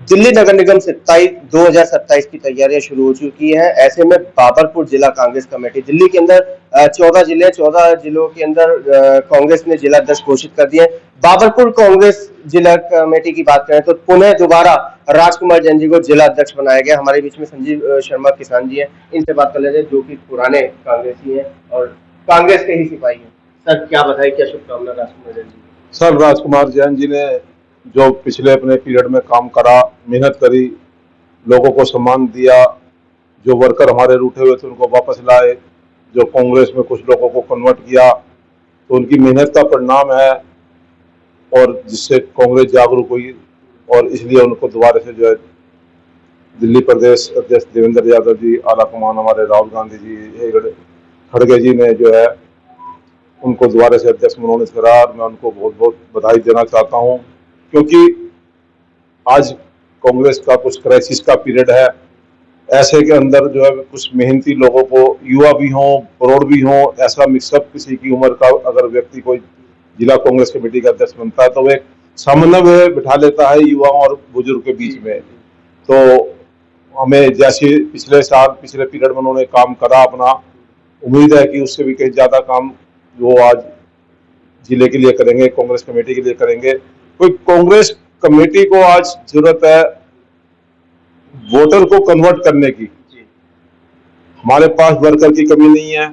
दिल्ली नगर निगम 2027 की तैयारियां शुरू हो चुकी हैं। ऐसे में बाबरपुर जिला कांग्रेस कमेटी दिल्ली के अंदर 14 जिले 14 जिलों के अंदर कांग्रेस ने जिला अध्यक्ष घोषित कर दिए। बाबरपुर कांग्रेस जिला कमेटी की बात करें तो पुनः दोबारा राजकुमार जैन जी को जिला अध्यक्ष बनाया गया। हमारे बीच में संजीव शर्मा किसान जी हैं, इनसे बात कर लेते हैं, जो कि पुराने कांग्रेसी हैं और कांग्रेस के ही सिपाही हैं। सर क्या बताएं, क्या शुभकामना राजकुमार जैन जी? सर, राजकुमार जैन जी ने जो पिछले अपने पीरियड में काम करा, मेहनत करी, लोगों को सम्मान दिया, जो वर्कर हमारे रूठे हुए थे उनको वापस लाए, जो कांग्रेस में कुछ लोगों को कन्वर्ट किया, तो उनकी मेहनत का परिणाम है और जिससे कांग्रेस जागरूक हुई और इसलिए उनको दोबारा से जो है दिल्ली प्रदेश अध्यक्ष देवेंद्र यादव जी, आला कमान हमारे राहुल गांधी जी, खड़गे जी ने जो है उनको दोबारा से अध्यक्ष मनोनीत करा। मैं उनको बहुत बहुत बधाई देना चाहता हूं, क्योंकि आज कांग्रेस का कुछ क्राइसिस का पीरियड है। ऐसे के अंदर जो है कुछ मेहनती लोगों को, युवा भी हों, प्रौढ़ भी हों, ऐसा मिक्सअप किसी की उम्र का अगर व्यक्ति कोई जिला कांग्रेस कमेटी का अध्यक्ष बनता है तो वो एक समन्वय बिठा लेता है युवाओं और बुजुर्ग के बीच में। तो हमें जैसे पिछले साल पिछले पीरियड में उन्होंने काम करा अपना, उम्मीद है कि उससे भी कहीं ज्यादा काम वो आज जिले के लिए करेंगे, कांग्रेस कमेटी के लिए करेंगे। कोई कांग्रेस कमेटी को आज जरूरत है वोटर को कन्वर्ट करने की। हमारे पास वर्कर की कमी नहीं है,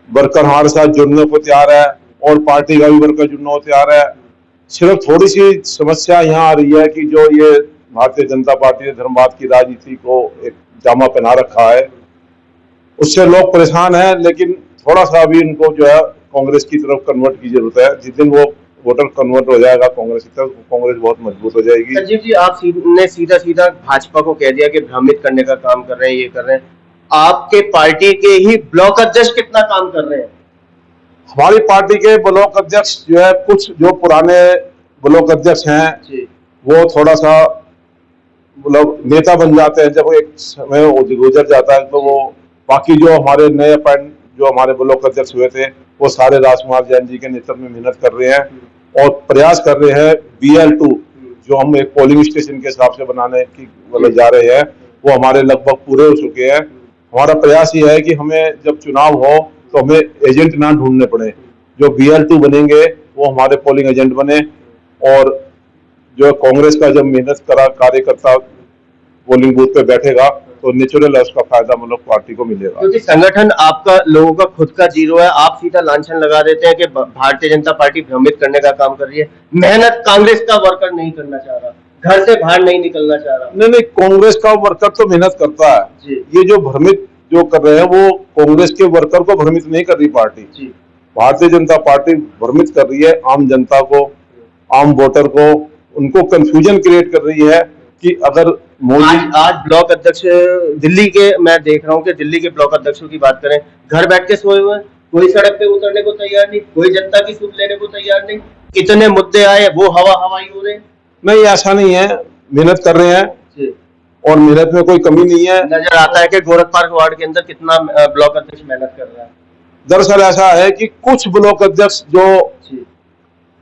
वर्कर हमारे साथ जुड़ने को तैयार है और पार्टी का भी वर्कर जुड़ने को तैयार है। सिर्फ थोड़ी सी समस्या यहाँ आ रही है कि जो ये भारतीय जनता पार्टी ने धर्मवाद की राजनीति को एक जामा पहना रखा है, उससे लोग परेशान हैं, लेकिन थोड़ा सा अभी इनको जो है कांग्रेस की तरफ कन्वर्ट की जरूरत है। जिस दिन वो वोटर कन्वर्ट हो जाएगा कांग्रेस की तरफ, कांग्रेस बहुत मजबूत हो जाएगी। संजीव जी, आपने सीधा सीधा भाजपा को कह दिया कि भ्रमित करने का काम कर रहे हैं, ये कर रहे हैं। आपके पार्टी के ही ब्लॉक अध्यक्ष कितना काम कर रहे हैं? हमारी पार्टी के ब्लॉक अध्यक्ष जो है, कुछ जो पुराने ब्लॉक अध्यक्ष हैं वो थोड़ा सा मतलब नेता बन जाते हैं, जब एक समय गुजर जाता है तो वो बाकी जो हमारे नए अपॉइंट जो हमारे ब्लॉक अध्यक्ष हुए थे वो सारे राजकुमार जैन जी के नेतृत्व में मेहनत कर रहे हैं और प्रयास कर रहे हैं। BL2 जो हम एक पोलिंग स्टेशन के हिसाब से बनाने की मतलब जा रहे हैं, वो हमारे लगभग पूरे हो चुके हैं। हमारा प्रयास ये है कि हमें जब चुनाव हो तो हमें एजेंट ना ढूंढने पड़े, जो BL2 बनेंगे वो हमारे पोलिंग एजेंट बने और जो कांग्रेस का जब मेहनत करा कार्यकर्ता पोलिंग बूथ पे बैठेगा तो नेचुरल है उसका फायदा मतलब पार्टी को मिलेगा। क्योंकि संगठन आपका लोगों का खुद का जीरो है, आप सीधा लांछन लगा देते हैं कि भारतीय जनता पार्टी भ्रमित करने का काम कर रही है। मेहनत कांग्रेस का वर्कर नहीं करना चाह रहा, घर से बाहर नहीं निकलना चाह रहा। नहीं, कांग्रेस का वर्कर तो मेहनत करता है। ये जो भ्रमित जो कर रहे हैं वो कांग्रेस के वर्कर को भ्रमित नहीं कर रही पार्टी। भारतीय जनता पार्टी भ्रमित कर रही है आम जनता को, आम वोटर को, उनको कंफ्यूजन क्रिएट कर रही है कि अगर मोदी आज ब्लॉक अध्यक्ष दिल्ली के, मैं देख रहा हूँ कि दिल्ली के ब्लॉक अध्यक्षों की बात करें, घर बैठ के सोए हुए, कोई सड़क पे उतरने को तैयार नहीं, कोई जनता की सुध लेने को तैयार नहीं। इतने मुद्दे आए वो हवाई हो रहे। नहीं, ऐसा नहीं है, मेहनत कर रहे हैं और मेहनत में कोई कमी नहीं है। नजर आता है कि गोरख पार्क वार्ड के अंदर कितना ब्लॉक अध्यक्ष मेहनत कर रहा है। दरअसल ऐसा है कि कुछ ब्लॉक अध्यक्ष जो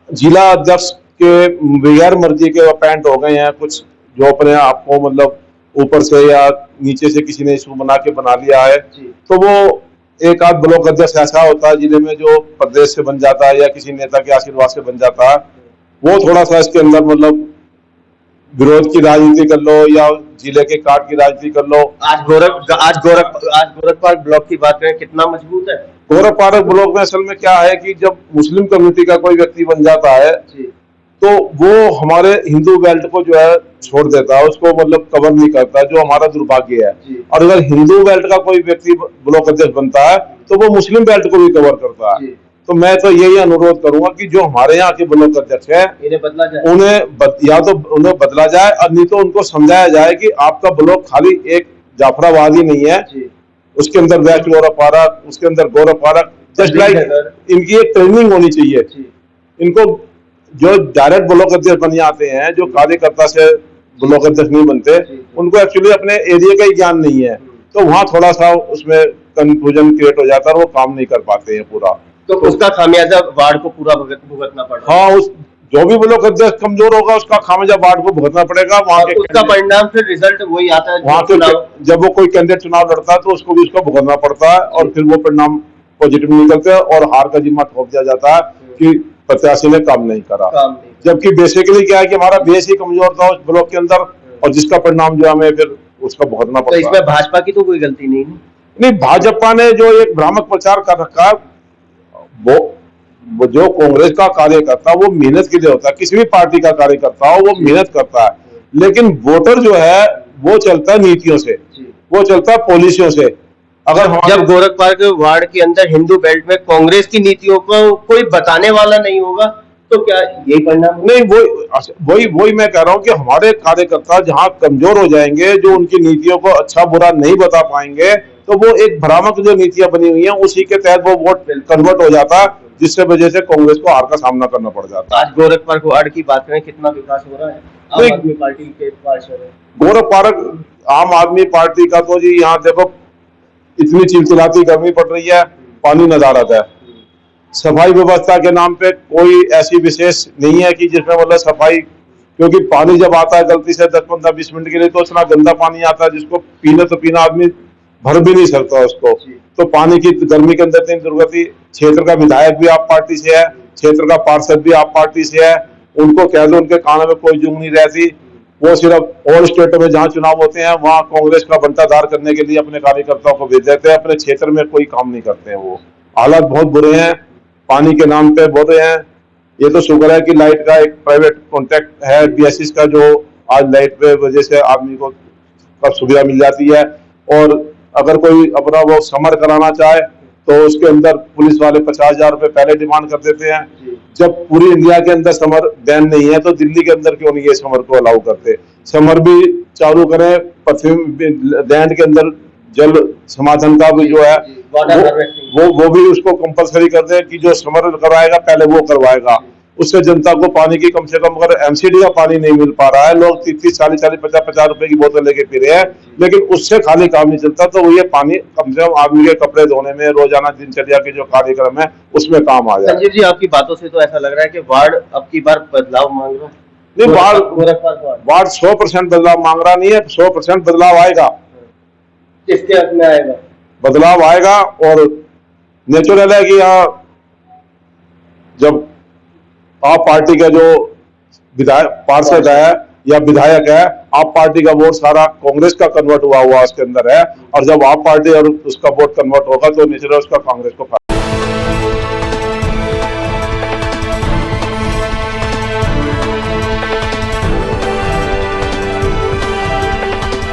जिला अध्यक्ष के बगैर मर्जी के अपॉइंट हो गए हैं, कुछ जो अपने आप को मतलब ऊपर से या नीचे से किसी ने इशू बना के बना लिया है, तो वो एक आध ब्लॉक अध्यक्ष ऐसा होता है जिले में जो प्रदेश से बन जाता है या किसी नेता के आशीर्वाद से बन जाता है। वो थोड़ा सा इसके अंदर मतलब विरोध की राजनीति कर लो या जिले के काट की राजनीति कर लो। आज गोरख पार्क ब्लॉक की बात करें, कितना मजबूत है गोरख पार्क ब्लॉक में। असल में क्या है कि जब मुस्लिम कम्युनिटी का कोई व्यक्ति बन जाता है तो वो हमारे हिंदू बेल्ट को जो है छोड़ देता है, उसको मतलब कवर नहीं करता, जो हमारा दुर्भाग्य है। और अगर हिंदू बेल्ट का कोई व्यक्ति ब्लॉक अध्यक्ष बनता है तो वो मुस्लिम बेल्ट को भी कवर करता है। तो मैं तो यही अनुरोध करूंगा कि जो हमारे यहाँ के ब्लॉक अध्यक्ष है या तो उन्हें बदला जाए और नहीं तो उनको समझाया जाए कि आपका ब्लॉक खाली एक जाफराबाद ही नहीं है, उसके अंदर वेस्ट गोरख पार्क, उसके अंदर गोरख पार्क, जस्ट लाइक इनकी एक ट्रेनिंग होनी चाहिए। इनको जो डायरेक्ट ब्लॉक अध्यक्ष बन जाते हैं, जो कार्यकर्ता से ब्लॉक अध्यक्ष नहीं बनते, उनको एक्चुअली अपने एरिया का ही ज्ञान नहीं है, तो वहाँ थोड़ा सा उसमें कंफ्यूजन क्रिएट हो जाता है और वो काम नहीं कर पाते हैं पूरा। तो उसका खामियाजा वार्ड को पूरा भुगतना पड़ता है। हाँ, उस जो भी ब्लॉक अध्यक्ष कमजोर होगा उसका खामियाजा वार्ड को भुगतना पड़ेगा। वहां के उसका परिणाम फिर रिजल्ट वही आता है वहां के जब वो कोई कैंडिडेट चुनाव लड़ता है तो उसको भी उसका भुगतना पड़ता है और फिर वो परिणाम पॉजिटिव निकलते हैं और हार का जिम्मा थोप दिया जाता है कि प्रत्याशी ने काम नहीं करा। जबकि बेसिकली क्या है कि हमारा बेस ही कमजोर था उस ब्लॉक के अंदर और जिसका परिणाम जो हमें फिर उसका भुगतना तो पड़ता है। इसमें भाजपा की तो कोई गलती नहीं। भाजपा ने जो एक भ्रामक प्रचार कर रखा है वो जो कांग्रेस का कार्यकर्ता वो मेहनत के लिए होता है, किसी भी पार्टी का कार्यकर्ता हो वो मेहनत करता है, लेकिन वोटर जो है वो चलता है नीतियों से, वो चलता है पॉलिसियों से। अगर जब गोरख पार्क वार्ड के अंदर हिंदू बेल्ट में कांग्रेस की नीतियों को कोई बताने वाला नहीं होगा तो क्या यही परिणाम नहीं, वही मैं कह रहा हूँ कि हमारे कार्यकर्ता जहां कमजोर हो जाएंगे, जो उनकी नीतियों को अच्छा बुरा नहीं बता पाएंगे, तो वो एक भ्रामक जो नीतियां बनी हुई हैं उसी के तहत वो वोट कन्वर्ट हो जाता है, जिससे वजह से कांग्रेस को हार का सामना करना पड़ जाता है। आज गोरख पार्क वार्ड की बात करें, कितना विकास हो रहा है आम आदमी पार्टी के पार्षद? गोरख पार्क आम आदमी पार्टी का तो जी यहाँ देखो इतनी चिलचिलाती गर्मी पड़ रही है, पानी नदारत है, सफाई व्यवस्था के नाम पे कोई ऐसी विशेष नहीं है कि जिसमें मतलब सफाई, क्योंकि पानी जब आता है गलती से 10-15-20 मिनट के लिए तो इतना गंदा पानी आता है जिसको पीना आदमी भर भी नहीं सकता उसको। तो पानी की गर्मी के अंदर इतनी दुर्गति, क्षेत्र का विधायक भी आप पार्टी से है, क्षेत्र का पार्षद भी आप पार्टी से है, उनको कह दो उनके कानों में कोई जूं नहीं रहती, वो सिर्फ ऑल स्टेट में जहां चुनाव होते हैं वहां कांग्रेस का बंटाधार करने के लिए अपने कार्यकर्ताओं को भेज देते हैं, अपने क्षेत्र में कोई काम नहीं करते हैं। वो हालात बहुत बुरे हैं, पानी के नाम पे बुरे हैं। ये तो शुक्र है कि लाइट का एक प्राइवेट कॉन्ट्रैक्ट है बीएसएस का, जो आज लाइट पे वजह से आदमी को सब सुविधा मिल जाती है। और अगर कोई अपना वो समर कराना चाहे तो उसके अंदर पुलिस वाले 50,000 रुपए पहले डिमांड कर देते हैं। जब पूरी इंडिया के अंदर समर बैन नहीं है तो दिल्ली के अंदर क्यों नहीं ये समर को अलाउ करते? समर भी चालू करें, पश्चिम लैंड के अंदर जल समाधान का भी जो है वो भी उसको कंपलसरी कर दे कि जो समर करवाएगा पहले वो करवाएगा। उससे जनता को पानी की कम से कम, अगर एमसीडी का पानी नहीं मिल पा रहा है, लोग 30-40, 50-50 रुपए की बोतल लेके पी रहे हैं, लेकिन उससे खाली काम नहीं चलता, तो ये पानी कम से कम आदमी के कपड़े धोने में, रोजाना दिनचर्या के जो कार्यक्रम है उसमें काम आ जाए। संजीव जी, आपकी बातों से तो ऐसा लग रहा है कि वार्ड अब की बार बदलाव मांग रहा है। नहीं, वार्ड 100% बदलाव मांग रहा नहीं है, 100% बदलाव आएगा। किसके हक में आएगा बदलाव? आएगा और नेचुरल है कि यहाँ जब आप पार्टी का जो विधायक पार्षद है या विधायक है, आप पार्टी का वोट सारा कांग्रेस का कन्वर्ट हुआ उसके अंदर है, और जब आप पार्टी और उसका वोट कन्वर्ट होगा तो नेचुरल उसका कांग्रेस को